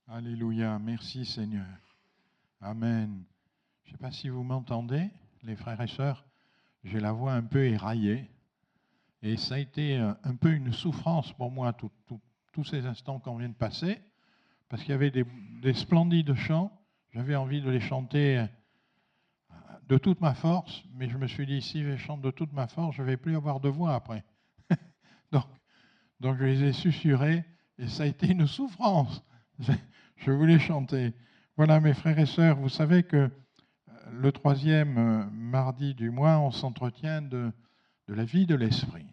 Alléluia, merci Seigneur. Amen. Je ne sais pas si vous m'entendez, les frères et sœurs, j'ai la voix un peu éraillée et ça a été un peu une souffrance pour moi tous ces instants qu'on vient de passer, parce qu'il y avait des splendides chants, j'avais envie de les chanter de toute ma force, mais je me suis dit, si je chante de toute ma force, je ne vais plus avoir de voix après. donc je les ai susurrés et ça a été une souffrance. Je voulais chanter. Voilà, mes frères et sœurs, vous savez que le troisième mardi du mois, on s'entretient de la vie de l'esprit.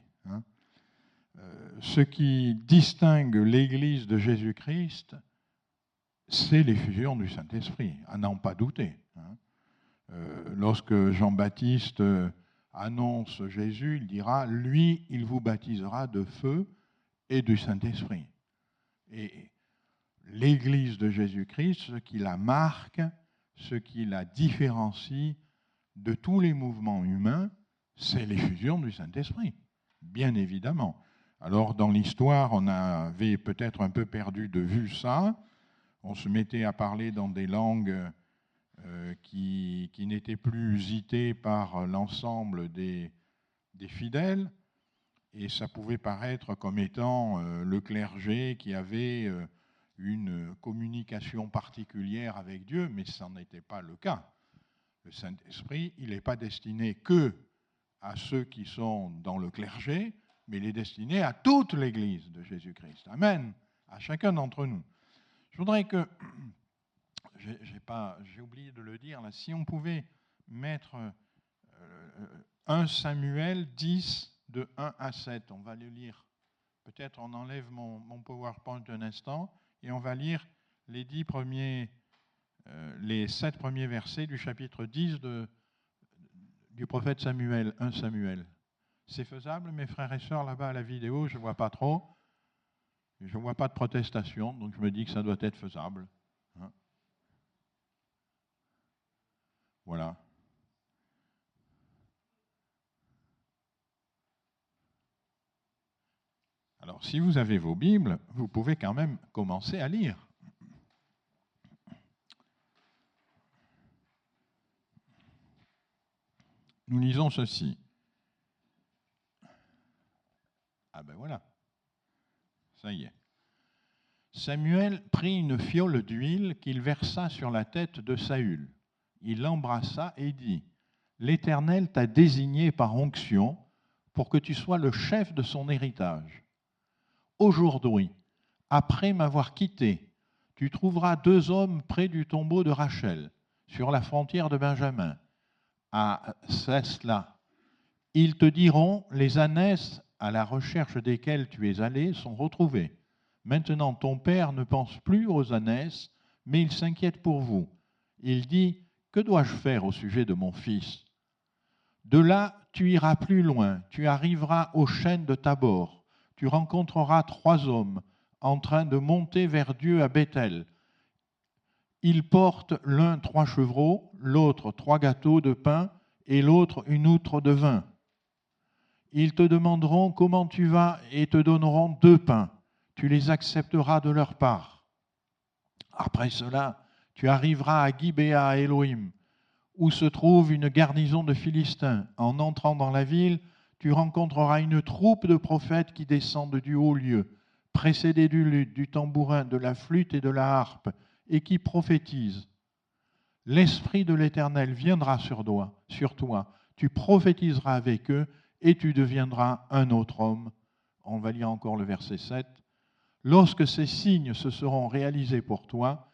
Ce qui distingue l'Église de Jésus-Christ, c'est l'effusion du Saint-Esprit, à n'en pas douter. Lorsque Jean-Baptiste annonce Jésus, il dira « Lui, il vous baptisera de feu et du Saint-Esprit ». Et l'Église de Jésus-Christ, ce qui la marque, ce qui la différencie de tous les mouvements humains, c'est l'effusion du Saint-Esprit, bien évidemment. Alors, dans l'histoire, on avait peut-être un peu perdu de vue ça. On se mettait à parler dans des langues qui n'étaient plus usitées par l'ensemble des fidèles, et ça pouvait paraître comme étant le clergé qui avait une communication particulière avec Dieu, mais ça n'était pas le cas. Le Saint-Esprit, il n'est pas destiné que à ceux qui sont dans le clergé, mais il est destiné à toute l'Église de Jésus-Christ. Amen. À chacun d'entre nous. Je voudrais que, j'ai oublié de le dire, là, si on pouvait mettre 1 Samuel 10, de 1 à 7, on va le lire. Peut-être on enlève mon PowerPoint un instant, et on va lire les 7 premiers versets du chapitre 10 du prophète Samuel, 1 Samuel. C'est faisable, mes frères et sœurs, là-bas à la vidéo, je ne vois pas trop. Je ne vois pas de protestation, donc je me dis que ça doit être faisable. Voilà. Alors, si vous avez vos Bibles, vous pouvez quand même commencer à lire. Nous lisons ceci. Ah ben voilà, ça y est. Samuel prit une fiole d'huile qu'il versa sur la tête de Saül. Il l'embrassa et dit, « L'Éternel t'a désigné par onction pour que tu sois le chef de son héritage. Aujourd'hui, après m'avoir quitté, tu trouveras 2 hommes près du tombeau de Rachel, sur la frontière de Benjamin, à Sesla. Ils te diront, les ânesses à la recherche desquelles tu es allé sont retrouvées. Maintenant, ton père ne pense plus aux ânesses, mais il s'inquiète pour vous. Il dit, que dois-je faire au sujet de mon fils ? De là, tu iras plus loin, tu arriveras aux chênes de Tabor. Tu rencontreras 3 hommes en train de monter vers Dieu à Bethel. Ils portent l'un 3 chevreaux, l'autre 3 gâteaux de pain et l'autre une outre de vin. Ils te demanderont comment tu vas et te donneront 2 pains. Tu les accepteras de leur part. Après cela, tu arriveras à Gibéa à Élohim, où se trouve une garnison de Philistins. En entrant dans la ville, tu rencontreras une troupe de prophètes qui descendent du haut lieu, précédés du luth, du tambourin, de la flûte et de la harpe, et qui prophétisent. L'Esprit de l'Éternel viendra sur toi, tu prophétiseras avec eux, et tu deviendras un autre homme. On va lire encore le verset 7. Lorsque ces signes se seront réalisés pour toi,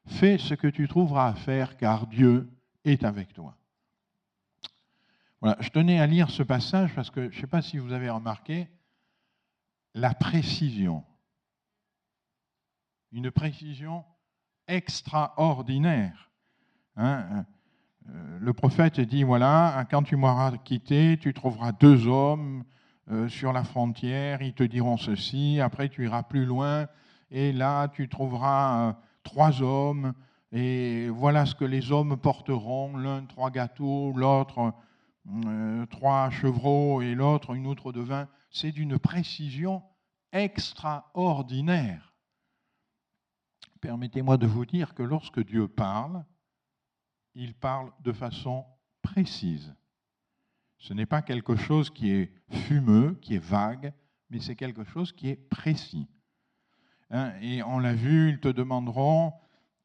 fais ce que tu trouveras à faire, car Dieu est avec toi. Voilà, je tenais à lire ce passage parce que je ne sais pas si vous avez remarqué la précision. Une précision extraordinaire. Le prophète dit, voilà, quand tu m'auras quitté, tu trouveras 2 hommes sur la frontière, ils te diront ceci, après tu iras plus loin, et là tu trouveras 3 hommes, et voilà ce que les hommes porteront, l'un 3 gâteaux, l'autre 3 chevreaux, et l'autre une outre de vin. C'est d'une précision extraordinaire. permettez-moi de vous dire que lorsque Dieu parle, il parle de façon précise. Ce n'est pas quelque chose qui est fumeux, qui est vague, mais c'est quelque chose qui est précis. Hein, et on l'a vu, ils te demanderont.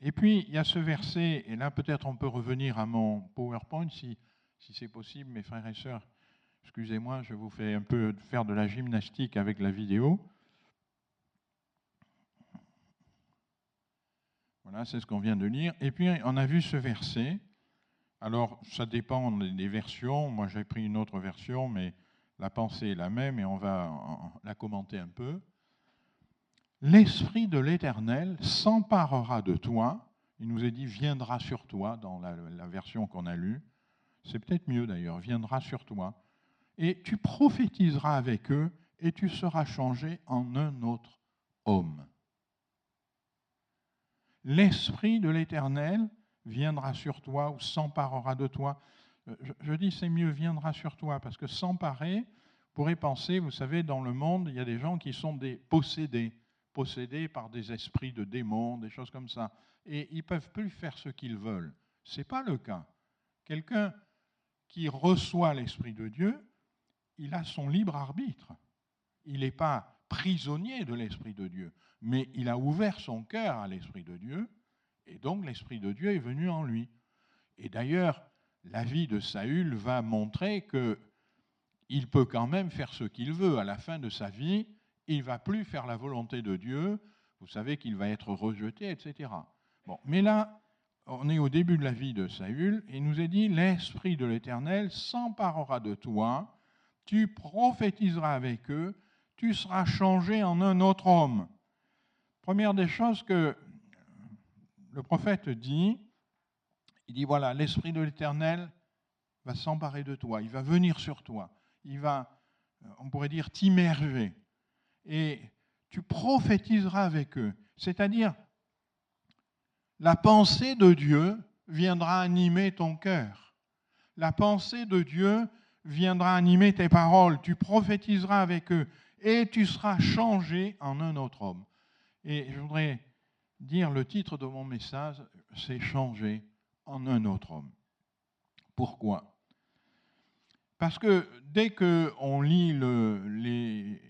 Et puis, il y a ce verset, et là peut-être on peut revenir à mon PowerPoint, si c'est possible, mes frères et sœurs. Excusez-moi, je vous fais un peu faire de la gymnastique avec la vidéo. Voilà, c'est ce qu'on vient de lire. Et puis, on a vu ce verset. Alors, ça dépend des versions. Moi, j'ai pris une autre version, mais la pensée est la même et on va la commenter un peu. L'Esprit de l'Éternel s'emparera de toi. Il nous est dit « viendra sur toi » dans la version qu'on a lue. C'est peut-être mieux d'ailleurs, « viendra sur toi ». Et tu prophétiseras avec eux et tu seras changé en un autre homme. L'Esprit de l'Éternel viendra sur toi ou s'emparera de toi. Je dis c'est mieux, viendra sur toi, parce que s'emparer, vous pourrez penser, vous savez, dans le monde, il y a des gens qui sont des possédés par des esprits de démons, des choses comme ça. Et ils ne peuvent plus faire ce qu'ils veulent. Ce n'est pas le cas. Quelqu'un qui reçoit l'Esprit de Dieu, il a son libre arbitre. Il n'est pas prisonnier de l'Esprit de Dieu, mais il a ouvert son cœur à l'Esprit de Dieu, et donc l'Esprit de Dieu est venu en lui. Et d'ailleurs, la vie de Saül va montrer qu'il peut quand même faire ce qu'il veut. À la fin de sa vie, il ne va plus faire la volonté de Dieu. Vous savez qu'il va être rejeté, etc. Bon, mais là, on est au début de la vie de Saül, et il nous est dit, l'Esprit de l'Éternel s'emparera de toi, tu prophétiseras avec eux, tu seras changé en un autre homme. Première des choses que le prophète dit, il dit, voilà, l'Esprit de l'Éternel va s'emparer de toi, il va venir sur toi, il va, on pourrait dire, t'immerger, et tu prophétiseras avec eux. C'est-à-dire, la pensée de Dieu viendra animer ton cœur. La pensée de Dieu viendra animer tes paroles. Tu prophétiseras avec eux et tu seras changé en un autre homme. Et je voudrais dire le titre de mon message, c'est « Changer en un autre homme ». Pourquoi ? Parce que dès qu'on lit les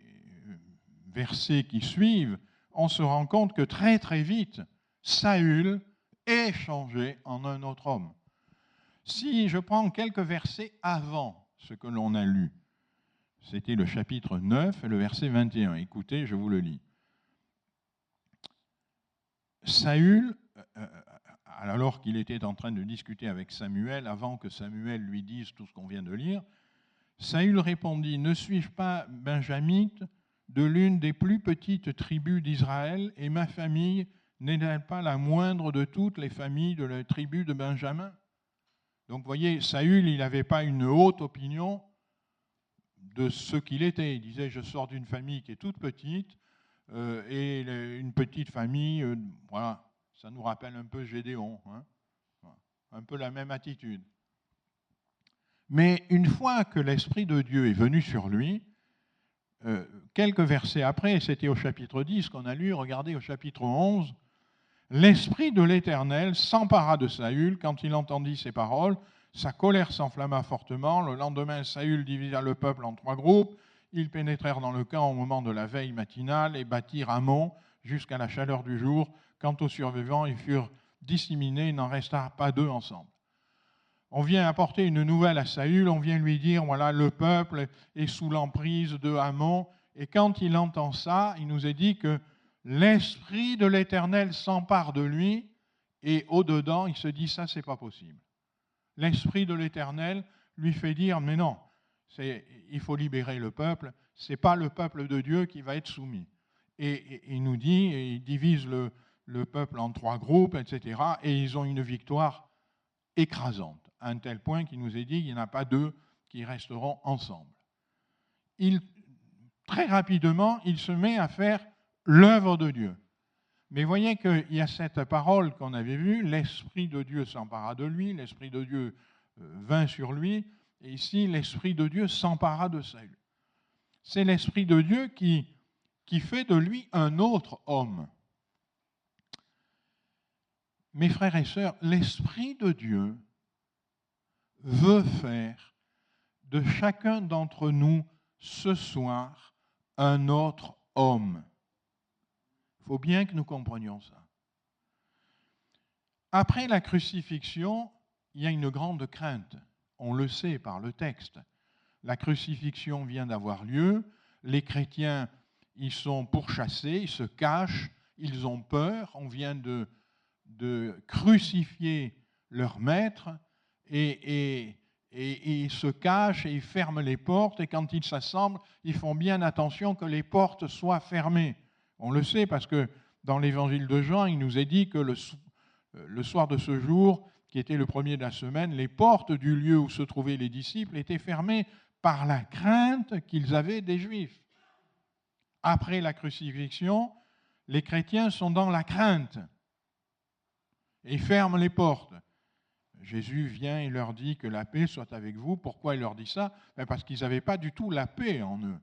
versets qui suivent, on se rend compte que très très vite, Saül est changé en un autre homme. Si je prends quelques versets avant ce que l'on a lu, c'était le chapitre 9 et le verset 21. Écoutez, je vous le lis. Saül, alors qu'il était en train de discuter avec Samuel, avant que Samuel lui dise tout ce qu'on vient de lire, Saül répondit, « Ne suis-je pas benjamite de l'une des plus petites tribus d'Israël, et ma famille n'est-elle pas la moindre de toutes les familles de la tribu de Benjamin ?» Donc, vous voyez, Saül, il n'avait pas une haute opinion de ce qu'il était. Il disait, je sors d'une famille qui est toute petite, et une petite famille, voilà, ça nous rappelle un peu Gédéon, hein, un peu la même attitude. Mais une fois que l'Esprit de Dieu est venu sur lui, quelques versets après, c'était au chapitre 10 qu'on a lu, regardez au chapitre 11, l'Esprit de l'Éternel s'empara de Saül quand il entendit ces paroles. Sa colère s'enflamma fortement. Le lendemain, Saül divisa le peuple en 3 groupes. Ils pénétrèrent dans le camp au moment de la veille matinale et battirent Hamon jusqu'à la chaleur du jour. Quant aux survivants, ils furent disséminés, il n'en resta pas 2 ensemble. On vient apporter une nouvelle à Saül, on vient lui dire, voilà, le peuple est sous l'emprise de Hamon. Et quand il entend ça, il nous est dit que l'Esprit de l'Éternel s'empare de lui et au-dedans, il se dit, ça, c'est pas possible. L'Esprit de l'Éternel lui fait dire, mais non, il faut libérer le peuple, ce n'est pas le peuple de Dieu qui va être soumis. Et il nous dit, et il divise le peuple en 3 groupes, etc., et ils ont une victoire écrasante, à un tel point qu'il nous est dit qu'il n'y en a pas 2 qui resteront ensemble. Très rapidement, il se met à faire l'œuvre de Dieu. Mais voyez qu'il y a cette parole qu'on avait vue, l'Esprit de Dieu s'empara de lui, l'Esprit de Dieu vint sur lui, et ici, l'Esprit de Dieu s'empara de Saül. C'est l'Esprit de Dieu qui fait de lui un autre homme. mes frères et sœurs, l'Esprit de Dieu veut faire de chacun d'entre nous ce soir un autre homme. Il faut bien que nous comprenions ça. Après la crucifixion, il y a une grande crainte. On le sait par le texte. La crucifixion vient d'avoir lieu. Les chrétiens, ils sont pourchassés, ils se cachent, ils ont peur. On vient de crucifier leur maître et ils se cachent et ils ferment les portes. Et quand ils s'assemblent, ils font bien attention que les portes soient fermées. On le sait parce que dans l'évangile de Jean, il nous est dit que le soir de ce jour, qui était le premier de la semaine, les portes du lieu où se trouvaient les disciples étaient fermées par la crainte qu'ils avaient des Juifs. Après la crucifixion, les chrétiens sont dans la crainte et ferment les portes. Jésus vient et leur dit que la paix soit avec vous. Pourquoi il leur dit ça? Parce qu'ils n'avaient pas du tout la paix en eux.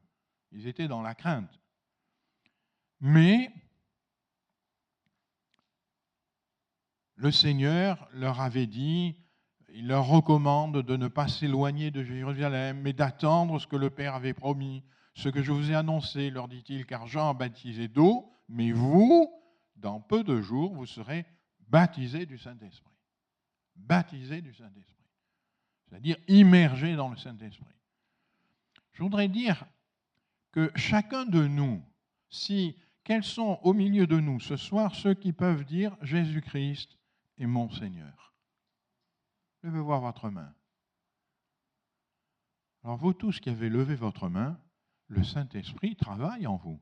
Ils étaient dans la crainte. Mais le Seigneur leur avait dit, il leur recommande de ne pas s'éloigner de Jérusalem, mais d'attendre ce que le Père avait promis. Ce que je vous ai annoncé, leur dit-il, car Jean a baptisé d'eau, mais vous, dans peu de jours, vous serez baptisés du Saint-Esprit. Baptisés du Saint-Esprit. C'est-à-dire immergés dans le Saint-Esprit. Je voudrais dire que chacun de nous, quels sont au milieu de nous ce soir ceux qui peuvent dire Jésus-Christ est mon Seigneur? Levez voir votre main. Alors vous tous qui avez levé votre main, le Saint-Esprit travaille en vous.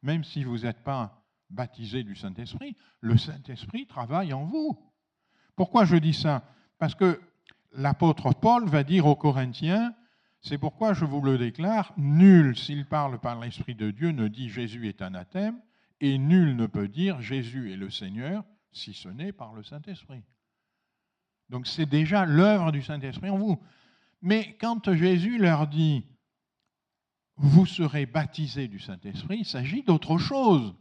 Même si vous n'êtes pas baptisé du Saint-Esprit, le Saint-Esprit travaille en vous. Pourquoi je dis ça? Parce que l'apôtre Paul va dire aux Corinthiens, c'est pourquoi je vous le déclare, nul, s'il parle par l'Esprit de Dieu, ne dit Jésus est anathème, et nul ne peut dire Jésus est le Seigneur, si ce n'est par le Saint-Esprit. Donc c'est déjà l'œuvre du Saint-Esprit en vous. Mais quand Jésus leur dit vous serez baptisés du Saint-Esprit, il s'agit d'autre chose.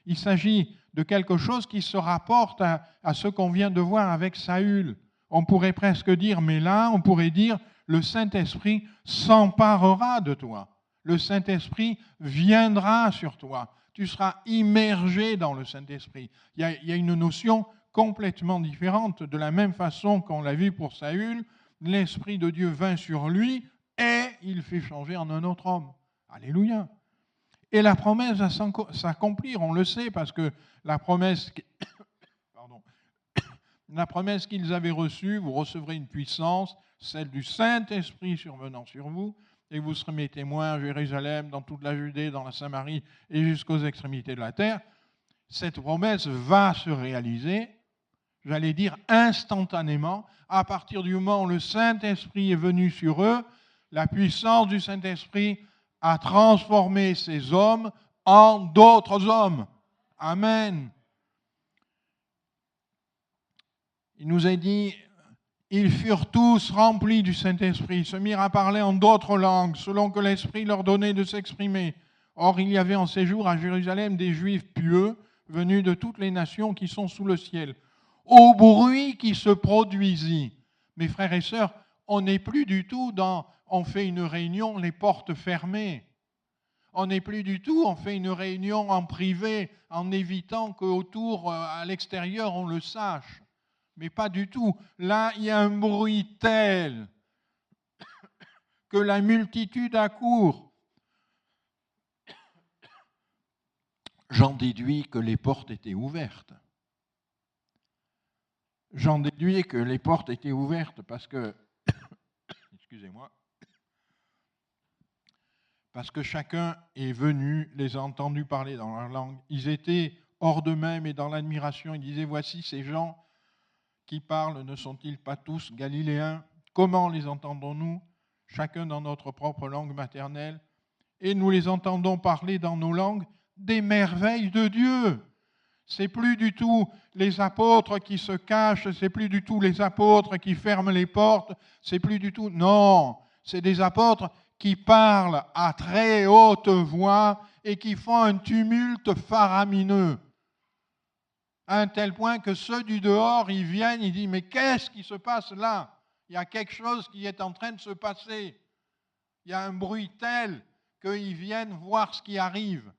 Il s'agit de quelque chose qui se rapporte à ce qu'on vient de voir avec Saül. On pourrait presque dire, mais là, on pourrait dire, le Saint-Esprit s'emparera de toi. Le Saint-Esprit viendra sur toi. Tu seras immergé dans le Saint-Esprit. Il y a une notion complètement différente. De la même façon qu'on l'a vu pour Saül, l'Esprit de Dieu vint sur lui et il fait changer en un autre homme. Alléluia. Et la promesse va s'accomplir, on le sait, parce que la promesse qu'ils avaient reçue, vous recevrez une puissance, celle du Saint-Esprit survenant sur vous, et vous serez mes témoins à Jérusalem, dans toute la Judée, dans la Samarie et jusqu'aux extrémités de la terre. Cette promesse va se réaliser, j'allais dire instantanément, à partir du moment où le Saint-Esprit est venu sur eux, la puissance du Saint-Esprit a transformé ces hommes en d'autres hommes. Amen. Il nous est dit, ils furent tous remplis du Saint-Esprit, se mirent à parler en d'autres langues, selon que l'Esprit leur donnait de s'exprimer. Or, il y avait en séjour à Jérusalem des Juifs pieux, venus de toutes les nations qui sont sous le ciel. Au bruit qui se produisit. Mes frères et sœurs, on n'est plus du tout dans « on fait une réunion, les portes fermées ». On n'est plus du tout, on fait une réunion en privé, en évitant qu'autour, à l'extérieur, on le sache. Mais pas du tout. Là, il y a un bruit tel que la multitude accourt. J'en déduis que les portes étaient ouvertes. J'en déduis que les portes étaient ouvertes parce que, excusez-moi, parce que chacun est venu, les a entendus parler dans leur langue. Ils étaient hors d'eux-mêmes et dans l'admiration. Ils disaient, voici ces gens qui parlent, ne sont-ils pas tous galiléens? Comment les entendons-nous? Chacun dans notre propre langue maternelle. Et nous les entendons parler dans nos langues des merveilles de Dieu. C'est plus du tout les apôtres qui se cachent, c'est plus du tout les apôtres qui ferment les portes, c'est plus du tout... Non, c'est des apôtres qui parlent à très haute voix et qui font un tumulte faramineux. À un tel point que ceux du dehors, ils viennent, ils disent, mais qu'est-ce qui se passe là? Il y a quelque chose qui est en train de se passer. Il y a un bruit tel qu'ils viennent voir ce qui arrive.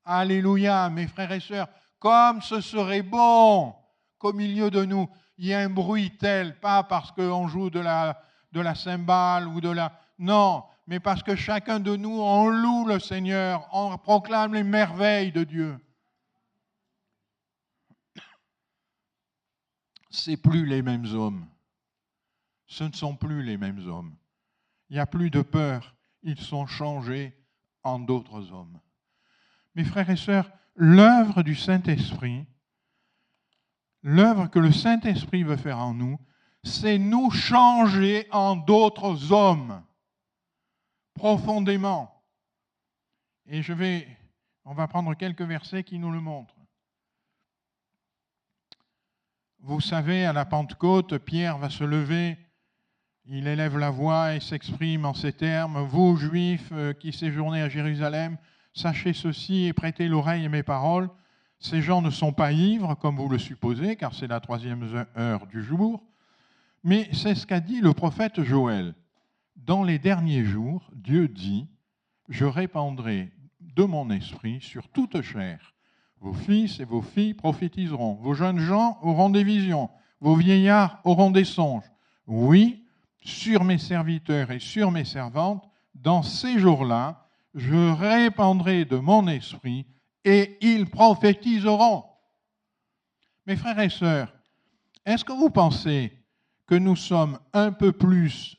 Alléluia, mes frères et sœurs, comme ce serait bon qu'au milieu de nous, il y ait un bruit tel, pas parce qu'on joue de la cymbale ou de la... Non, mais parce que chacun de nous, on loue le Seigneur, on proclame les merveilles de Dieu. Ce n'est plus les mêmes hommes. Ce ne sont plus les mêmes hommes. Il n'y a plus de peur. Ils sont changés en d'autres hommes. Mes frères et sœurs, l'œuvre du Saint-Esprit, l'œuvre que le Saint-Esprit veut faire en nous, c'est nous changer en d'autres hommes, profondément. Et on va prendre quelques versets qui nous le montrent. Vous savez, à la Pentecôte, Pierre va se lever, il élève la voix et s'exprime en ces termes. Vous, Juifs qui séjournez à Jérusalem, sachez ceci et prêtez l'oreille à mes paroles. Ces gens ne sont pas ivres, comme vous le supposez, car c'est la 3e heure du jour. Mais c'est ce qu'a dit le prophète Joël. Dans les derniers jours, Dieu dit, je répandrai de mon esprit sur toute chair. Vos fils et vos filles prophétiseront. Vos jeunes gens auront des visions. Vos vieillards auront des songes. Oui, sur mes serviteurs et sur mes servantes, dans ces jours-là, je répandrai de mon esprit et ils prophétiseront. Mes frères et sœurs, est-ce que vous pensez que nous sommes un peu plus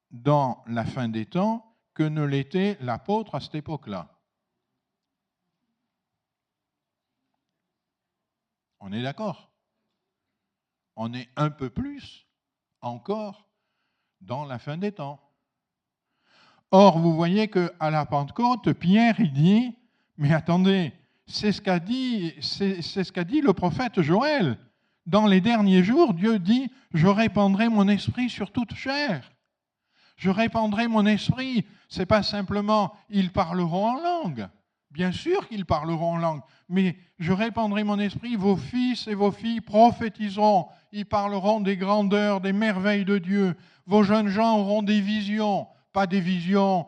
dans la fin des temps que ne l'était l'apôtre à cette époque-là? On est d'accord? On est un peu plus encore dans la fin des temps. Or, vous voyez qu'à la Pentecôte, Pierre, il dit, mais attendez, c'est ce qu'a dit le prophète Joël. Dans les derniers jours, Dieu dit, je répandrai mon esprit sur toute chair. Je répandrai mon esprit. Ce n'est pas simplement, ils parleront en langue. Bien sûr qu'ils parleront en langue, mais je répandrai mon esprit, vos fils et vos filles prophétiseront, ils parleront des grandeurs, des merveilles de Dieu. Vos jeunes gens auront des visions, pas des visions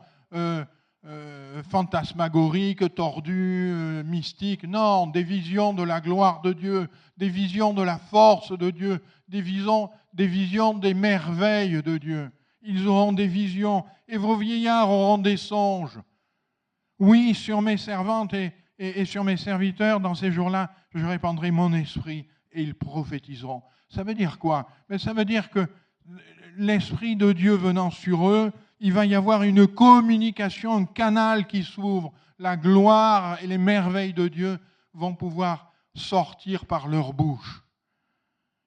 fantasmagoriques, tordues, mystiques, non, des visions de la gloire de Dieu, des visions de la force de Dieu, des visions des merveilles de Dieu. Ils auront des visions et vos vieillards auront des songes. Oui, sur mes servantes et sur mes serviteurs, dans ces jours-là, je répandrai mon esprit et ils prophétiseront. Ça veut dire quoi? Ça veut dire que l'Esprit de Dieu venant sur eux, il va y avoir une communication, un canal qui s'ouvre. La gloire et les merveilles de Dieu vont pouvoir sortir par leur bouche.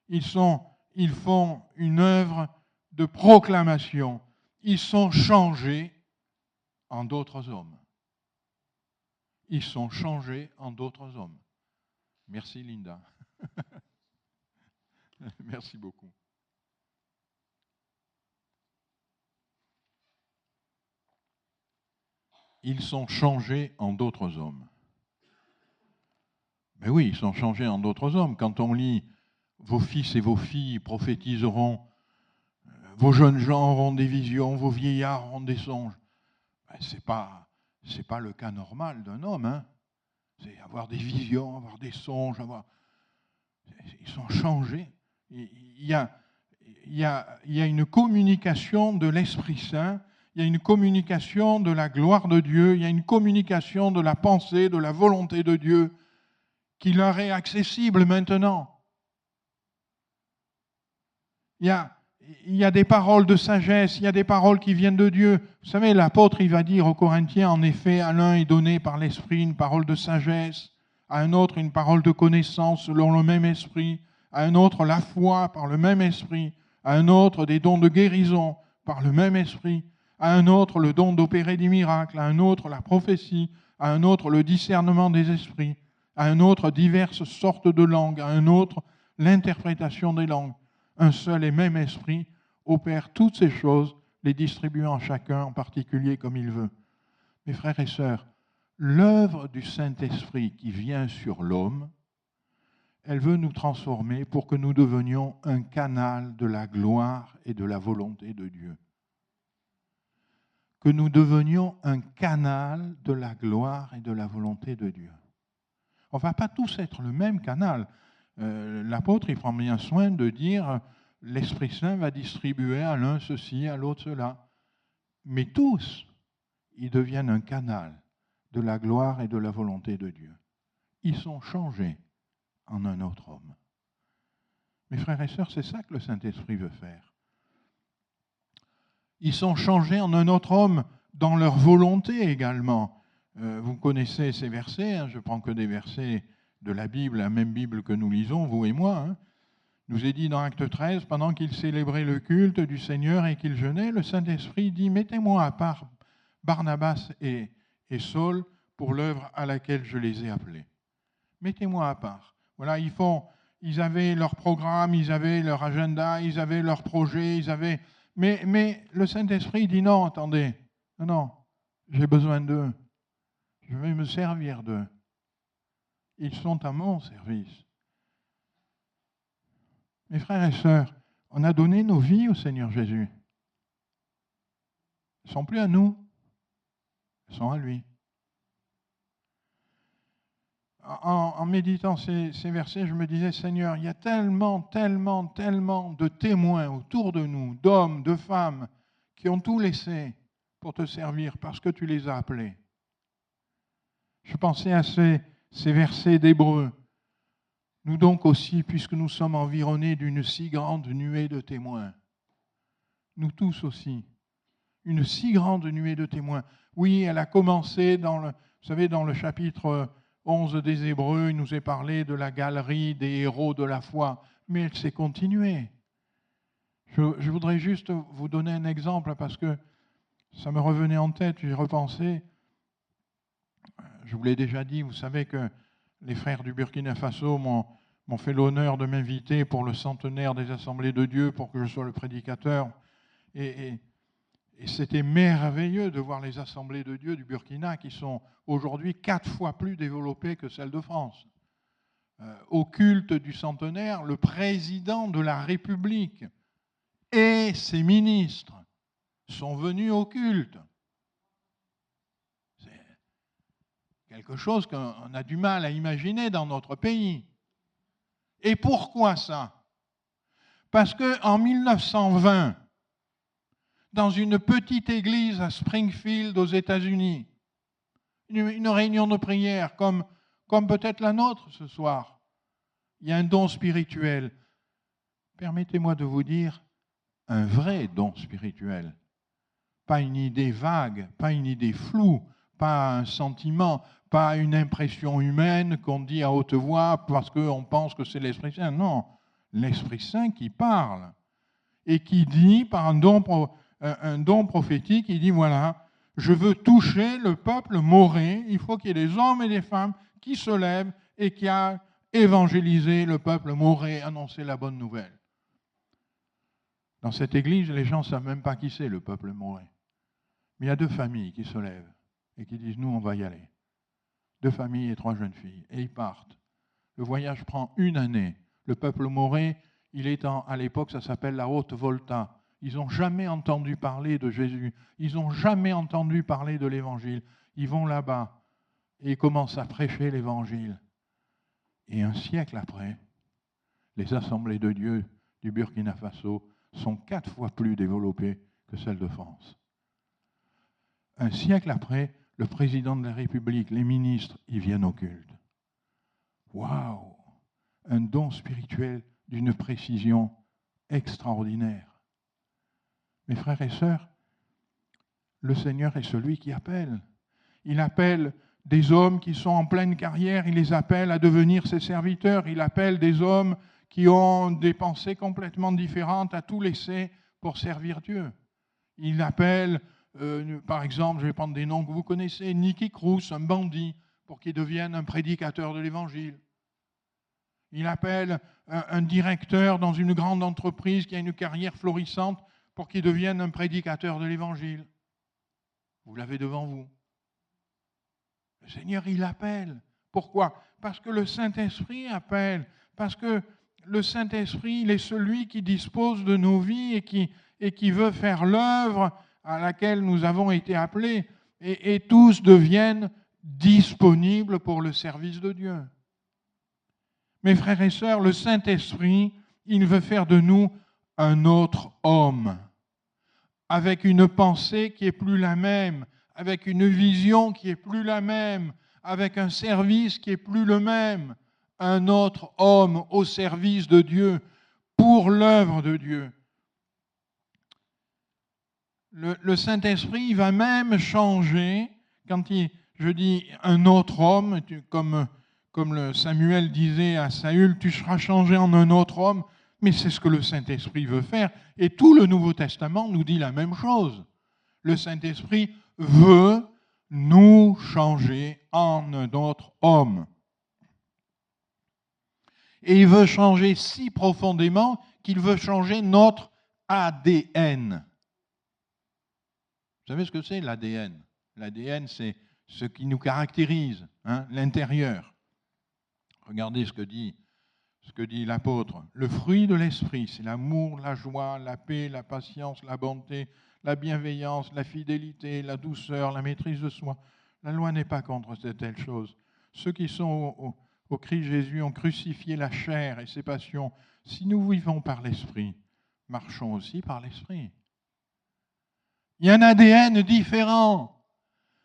Ils font une œuvre de proclamation. Ils sont changés en d'autres hommes. Ils sont changés en d'autres hommes. Merci Linda. Merci beaucoup. Ils sont changés en d'autres hommes. Mais oui, ils sont changés en d'autres hommes. Quand on lit « Vos fils et vos filles prophétiseront, vos jeunes gens auront des visions, vos vieillards auront des songes », ce n'est pas le cas normal d'un homme. Hein. C'est avoir des visions, avoir des songes, ils sont changés. Il y a une communication de l'Esprit Saint, il y a une communication de la gloire de Dieu, il y a une communication de la pensée, de la volonté de Dieu qui leur est accessible maintenant. Il y a des paroles de sagesse, il y a des paroles qui viennent de Dieu. Vous savez, l'apôtre, il va dire aux Corinthiens, en effet, à l'un est donné par l'Esprit une parole de sagesse, à un autre une parole de connaissance selon le même Esprit, à un autre la foi par le même Esprit, à un autre des dons de guérison par le même Esprit, à un autre le don d'opérer des miracles, à un autre la prophétie, à un autre le discernement des esprits, à un autre diverses sortes de langues, à un autre l'interprétation des langues. Un seul et même esprit opère toutes ces choses, les distribuant à chacun en particulier comme il veut. Mes frères et sœurs, l'œuvre du Saint-Esprit qui vient sur l'homme, Elle veut nous transformer pour que nous devenions un canal de la gloire et de la volonté de Dieu. Que nous devenions un canal de la gloire et de la volonté de Dieu. On ne va pas tous être le même canal. L'apôtre, il prend bien soin de dire l'Esprit Saint va distribuer à l'un ceci, à l'autre cela. Mais tous, ils deviennent un canal de la gloire et de la volonté de Dieu. Ils sont changés en un autre homme. Mes frères et sœurs, c'est ça que le Saint-Esprit veut faire. Ils sont changés en un autre homme dans leur volonté également. Vous connaissez ces versets, hein, je ne prends que des versets de la Bible, la même Bible que nous lisons, vous et moi. Hein. Nous est dit dans Acte 13, pendant qu'ils célébraient le culte du Seigneur et qu'ils jeûnaient, le Saint-Esprit dit « Mettez-moi à part Barnabas et Saul pour l'œuvre à laquelle je les ai appelés. Mettez-moi à part. » Voilà, ils avaient leur programme, ils avaient leur agenda, ils avaient leur projet, mais le Saint-Esprit dit « Non, attendez, non, j'ai besoin d'eux. Je vais me servir d'eux. Ils sont à mon service. » Mes frères et sœurs, on a donné nos vies au Seigneur Jésus. Elles ne sont plus à nous, elles sont à lui. En méditant ces versets, je me disais, Seigneur, il y a tellement de témoins autour de nous, d'hommes, de femmes, qui ont tout laissé pour te servir parce que tu les as appelés. Je pensais à ces versets d'Hébreux. Nous donc aussi, puisque nous sommes environnés d'une si grande nuée de témoins, nous tous aussi, une si grande nuée de témoins. Oui, elle a commencé vous savez, dans le chapitre 11 des Hébreux, il nous est parlé de la galerie des héros de la foi, mais elle s'est continuée. Je voudrais juste vous donner un exemple parce que ça me revenait en tête, j'ai repensé. Je vous l'ai déjà dit, vous savez que les frères du Burkina Faso m'ont fait l'honneur de m'inviter pour le centenaire des Assemblées de Dieu pour que je sois le prédicateur. Et c'était merveilleux de voir les Assemblées de Dieu du Burkina qui sont aujourd'hui 4 fois plus développées que celles de France. Au culte du centenaire, le président de la République et ses ministres sont venus au culte. Quelque chose qu'on a du mal à imaginer dans notre pays. Et pourquoi ça? Parce qu'en 1920, dans une petite église à Springfield, aux États-Unis, une réunion de prière comme peut-être la nôtre ce soir, il y a un don spirituel. Permettez-moi de vous dire, un vrai don spirituel. Pas une idée vague, pas une idée floue, pas un sentiment, pas une impression humaine qu'on dit à haute voix parce qu'on pense que c'est l'Esprit Saint. Non, l'Esprit Saint qui parle et qui dit par un don prophétique, il dit voilà, je veux toucher le peuple moré, il faut qu'il y ait des hommes et des femmes qui se lèvent et qui a évangélisé le peuple moré, annoncer la bonne nouvelle. Dans cette église, les gens ne savent même pas qui c'est le peuple moré. Mais il y a 2 familles qui se lèvent et qui disent, nous, on va y aller. 2 familles et 3 jeunes filles. Et ils partent. Le voyage prend 1 année. Le peuple moré, il est à l'époque, ça s'appelle la Haute-Volta. Ils n'ont jamais entendu parler de Jésus. Ils n'ont jamais entendu parler de l'Évangile. Ils vont là-bas et ils commencent à prêcher l'Évangile. Et un siècle après, les assemblées de Dieu du Burkina Faso sont 4 fois plus développées que celles de France. Un siècle après, le président de la République, les ministres, ils viennent au culte. Waouh! Un don spirituel d'une précision extraordinaire. Mes frères et sœurs, le Seigneur est celui qui appelle. Il appelle des hommes qui sont en pleine carrière, il les appelle à devenir ses serviteurs. Il appelle des hommes qui ont des pensées complètement différentes à tout laisser pour servir Dieu. Il appelle, par exemple, je vais prendre des noms que vous connaissez, Nicky Cruz, un bandit, pour qu'il devienne un prédicateur de l'Évangile. Il appelle un directeur dans une grande entreprise qui a une carrière florissante pour qu'il devienne un prédicateur de l'Évangile. Vous l'avez devant vous. Le Seigneur, il appelle. Pourquoi? Parce que le Saint-Esprit appelle. Parce que le Saint-Esprit, il est celui qui dispose de nos vies et qui veut faire l'œuvre à laquelle nous avons été appelés. Et tous deviennent disponibles pour le service de Dieu. Mes frères et sœurs, le Saint-Esprit, il veut faire de nous un autre homme, avec une pensée qui est plus la même, avec une vision qui est plus la même, avec un service qui est plus le même, un autre homme au service de Dieu, pour l'œuvre de Dieu. Le Saint-Esprit va même changer, quand je dis un autre homme, comme le Samuel disait à Saül, tu seras changé en un autre homme, mais c'est ce que le Saint-Esprit veut faire. Et tout le Nouveau Testament nous dit la même chose. Le Saint-Esprit veut nous changer en un autre homme. Et il veut changer si profondément qu'il veut changer notre ADN. Vous savez ce que c'est l'ADN? L'ADN, c'est ce qui nous caractérise, l'intérieur. Regardez ce que dit l'apôtre. Le fruit de l'esprit, c'est l'amour, la joie, la paix, la patience, la bonté, la bienveillance, la fidélité, la douceur, la maîtrise de soi. La loi n'est pas contre de telles choses. Ceux qui sont au Christ Jésus ont crucifié la chair et ses passions. Si nous vivons par l'esprit, marchons aussi par l'esprit. Il y a un ADN différent.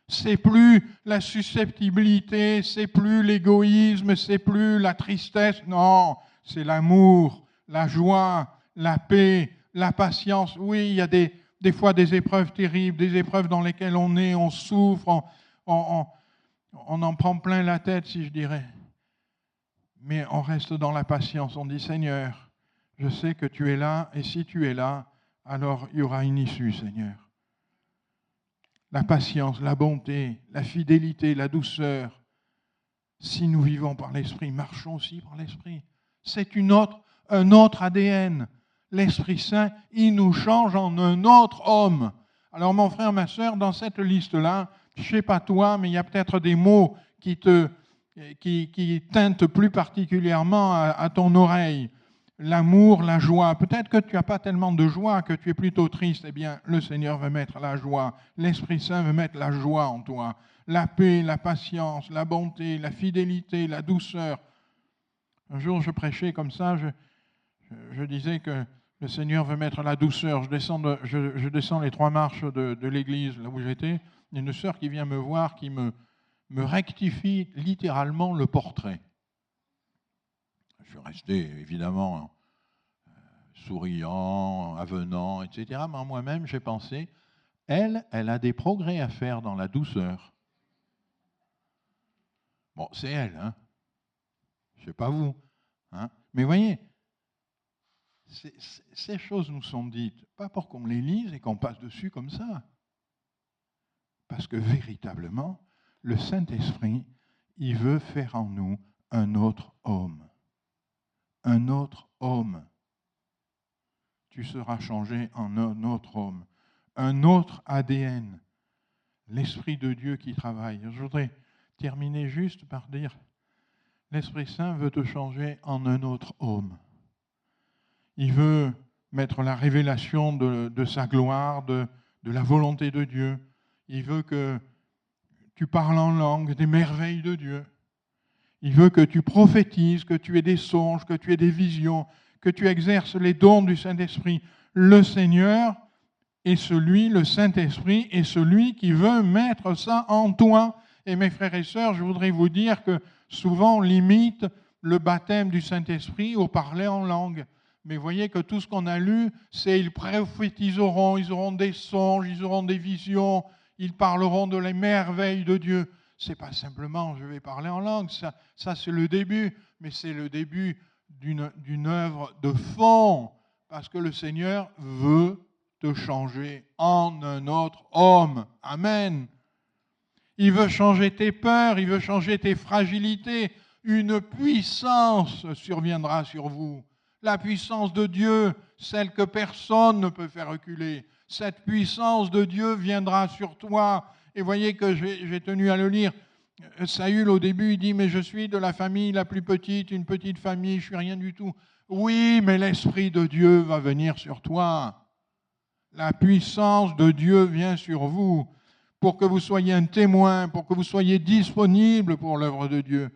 C'est plus la susceptibilité, c'est plus l'égoïsme, c'est plus la tristesse. Non, c'est l'amour, la joie, la paix, la patience. Oui, il y a des fois des épreuves terribles, des épreuves dans lesquelles on est, on souffre, on en prend plein la tête, si je dirais. Mais on reste dans la patience. On dit, Seigneur, je sais que tu es là, et si tu es là, alors il y aura une issue, Seigneur. La patience, la bonté, la fidélité, la douceur. Si nous vivons par l'Esprit, marchons aussi par l'Esprit. C'est un autre ADN. L'Esprit Saint, il nous change en un autre homme. Alors mon frère, ma sœur, dans cette liste-là, je ne sais pas toi, mais il y a peut-être des mots qui teintent plus particulièrement à ton oreille. L'amour, la joie. Peut-être que tu n'as pas tellement de joie, que tu es plutôt triste. Eh bien, le Seigneur veut mettre la joie. L'Esprit Saint veut mettre la joie en toi. La paix, la patience, la bonté, la fidélité, la douceur. Un jour, je prêchais comme ça, je disais que le Seigneur veut mettre la douceur. Je descends les 3 marches de l'église, là où j'étais. Il y a une sœur qui vient me voir, qui me rectifie littéralement le portrait. Je suis resté, évidemment, souriant, avenant, etc. Mais en moi-même, j'ai pensé, elle a des progrès à faire dans la douceur. Bon, c'est elle, hein. Je ne sais pas vous. Hein. Mais voyez, ces choses nous sont dites, pas pour qu'on les lise et qu'on passe dessus comme ça. Parce que véritablement, le Saint-Esprit, il veut faire en nous un autre homme. Un autre homme. Tu seras changé en un autre homme. Un autre ADN. L'Esprit de Dieu qui travaille. Je voudrais terminer juste par dire, l'Esprit Saint veut te changer en un autre homme. Il veut mettre la révélation de sa gloire, de la volonté de Dieu. Il veut que tu parles en langue des merveilles de Dieu. Il veut que tu prophétises, que tu aies des songes, que tu aies des visions, que tu exerces les dons du Saint-Esprit. Le Seigneur est celui, le Saint-Esprit est celui qui veut mettre ça en toi. Et mes frères et sœurs, je voudrais vous dire que souvent on limite le baptême du Saint-Esprit au parler en langue. Mais voyez que tout ce qu'on a lu, c'est ils prophétiseront, ils auront des songes, ils auront des visions, ils parleront de les merveilles de Dieu. C'est pas simplement je vais parler en langue, ça c'est le début, mais c'est le début d'une œuvre de fond, parce que le Seigneur veut te changer en un autre homme. Amen. Il veut changer tes peurs, il veut changer tes fragilités. Une puissance surviendra sur vous. La puissance de Dieu, celle que personne ne peut faire reculer. Cette puissance de Dieu viendra sur toi. Et voyez que j'ai tenu à le lire. Saül, au début, il dit, mais je suis de la famille la plus petite, une petite famille, je suis rien du tout. Oui, mais l'Esprit de Dieu va venir sur toi. La puissance de Dieu vient sur vous pour que vous soyez un témoin, pour que vous soyez disponible pour l'œuvre de Dieu.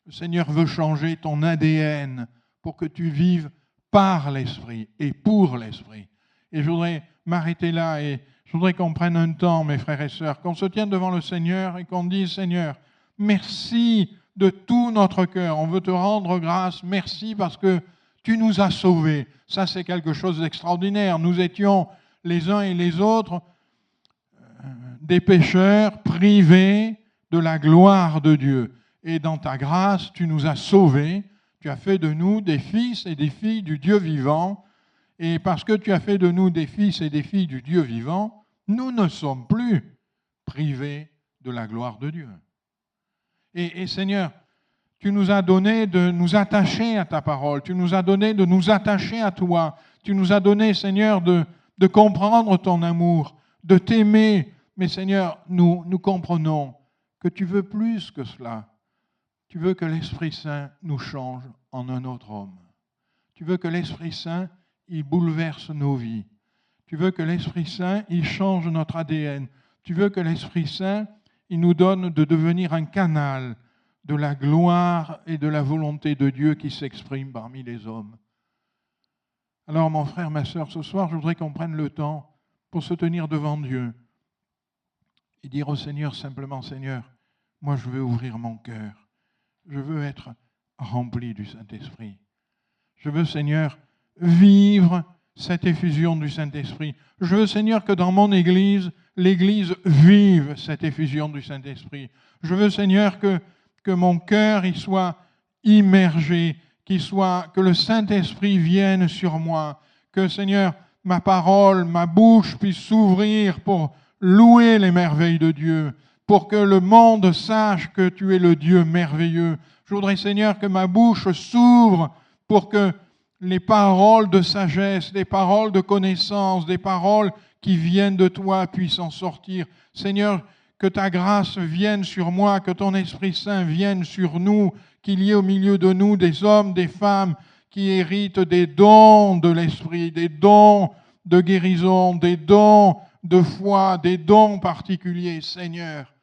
Le Seigneur veut changer ton ADN pour que tu vives par l'Esprit et pour l'Esprit. Et je voudrais m'arrêter là et je voudrais qu'on prenne un temps, mes frères et sœurs, qu'on se tienne devant le Seigneur et qu'on dise, Seigneur, merci de tout notre cœur. On veut te rendre grâce. Merci parce que tu nous as sauvés. Ça, c'est quelque chose d'extraordinaire. Nous étions les uns et les autres des pécheurs privés de la gloire de Dieu. Et dans ta grâce, tu nous as sauvés. Tu as fait de nous des fils et des filles du Dieu vivant. Et parce que tu as fait de nous des fils et des filles du Dieu vivant, nous ne sommes plus privés de la gloire de Dieu. Et Seigneur, tu nous as donné de nous attacher à ta parole. Tu nous as donné de nous attacher à toi. Tu nous as donné, Seigneur, de comprendre ton amour, de t'aimer. Mais Seigneur, nous comprenons que tu veux plus que cela. Tu veux que l'Esprit Saint nous change en un autre homme. Tu veux que l'Esprit Saint, il bouleverse nos vies. Tu veux que l'Esprit Saint, il change notre ADN. Tu veux que l'Esprit Saint, il nous donne de devenir un canal de la gloire et de la volonté de Dieu qui s'exprime parmi les hommes. Alors, mon frère, ma sœur, ce soir, je voudrais qu'on prenne le temps pour se tenir devant Dieu et dire au Seigneur simplement, Seigneur, moi je veux ouvrir mon cœur. Je veux être rempli du Saint-Esprit. Je veux, Seigneur, vivre cette effusion du Saint-Esprit. Je veux, Seigneur, que dans mon Église, l'Église vive cette effusion du Saint-Esprit. Je veux, Seigneur, que mon cœur y soit immergé, que le Saint-Esprit vienne sur moi, que, Seigneur, ma parole, ma bouche puisse s'ouvrir pour louer les merveilles de Dieu, pour que le monde sache que tu es le Dieu merveilleux. Je voudrais, Seigneur, que ma bouche s'ouvre pour que les paroles de sagesse, les paroles de connaissance, des paroles qui viennent de toi puissent en sortir. Seigneur, que ta grâce vienne sur moi, que ton Esprit Saint vienne sur nous, qu'il y ait au milieu de nous des hommes, des femmes qui héritent des dons de l'Esprit, des dons de guérison, des dons de foi, des dons particuliers. Seigneur,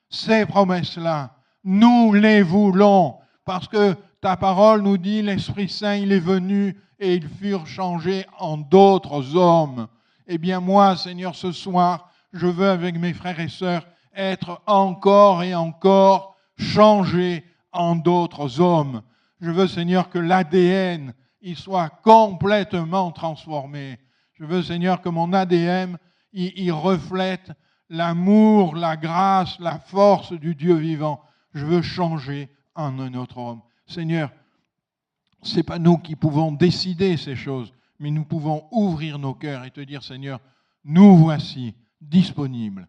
ces promesses-là, nous les voulons, parce que ta parole nous dit, l'Esprit Saint, il est venu et ils furent changés en d'autres hommes. Eh bien moi, Seigneur, ce soir, je veux avec mes frères et sœurs être encore et encore changé en d'autres hommes. Je veux, Seigneur, que l'ADN, il soit complètement transformé. Je veux, Seigneur, que mon ADN, il reflète l'amour, la grâce, la force du Dieu vivant. Je veux changer en un autre homme. Seigneur, ce n'est pas nous qui pouvons décider ces choses, mais nous pouvons ouvrir nos cœurs et te dire, Seigneur, nous voici disponibles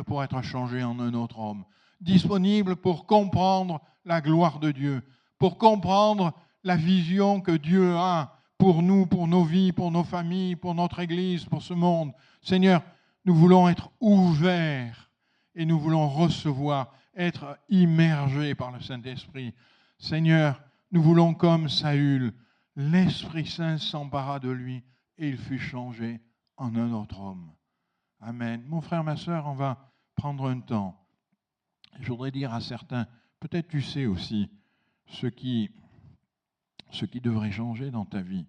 pour être changés en un autre homme, disponibles pour comprendre la gloire de Dieu, pour comprendre la vision que Dieu a pour nous, pour nos vies, pour nos familles, pour notre Église, pour ce monde. Seigneur, nous voulons être ouverts et nous voulons recevoir, être immergés par le Saint-Esprit. Seigneur, nous voulons comme Saül, l'Esprit Saint s'empara de lui et il fut changé en un autre homme. Amen. Mon frère, ma sœur, on va prendre un temps. Je voudrais dire à certains, peut-être tu sais aussi ce qui devrait changer dans ta vie,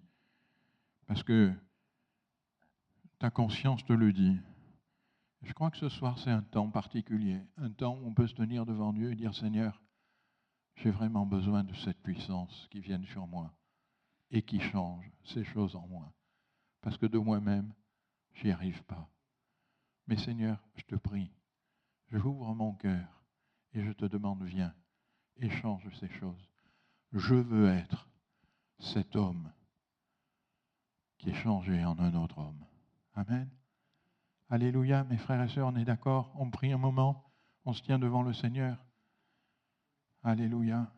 parce que ta conscience te le dit. Je crois que ce soir, c'est un temps particulier, un temps où on peut se tenir devant Dieu et dire, Seigneur, j'ai vraiment besoin de cette puissance qui vienne sur moi et qui change ces choses en moi. Parce que de moi-même, je n'y arrive pas. Mais Seigneur, je te prie, j'ouvre mon cœur et je te demande, viens et change ces choses. Je veux être cet homme qui est changé en un autre homme. Amen. Alléluia, mes frères et sœurs, on est d'accord? On prie un moment, on se tient devant le Seigneur. Alléluia.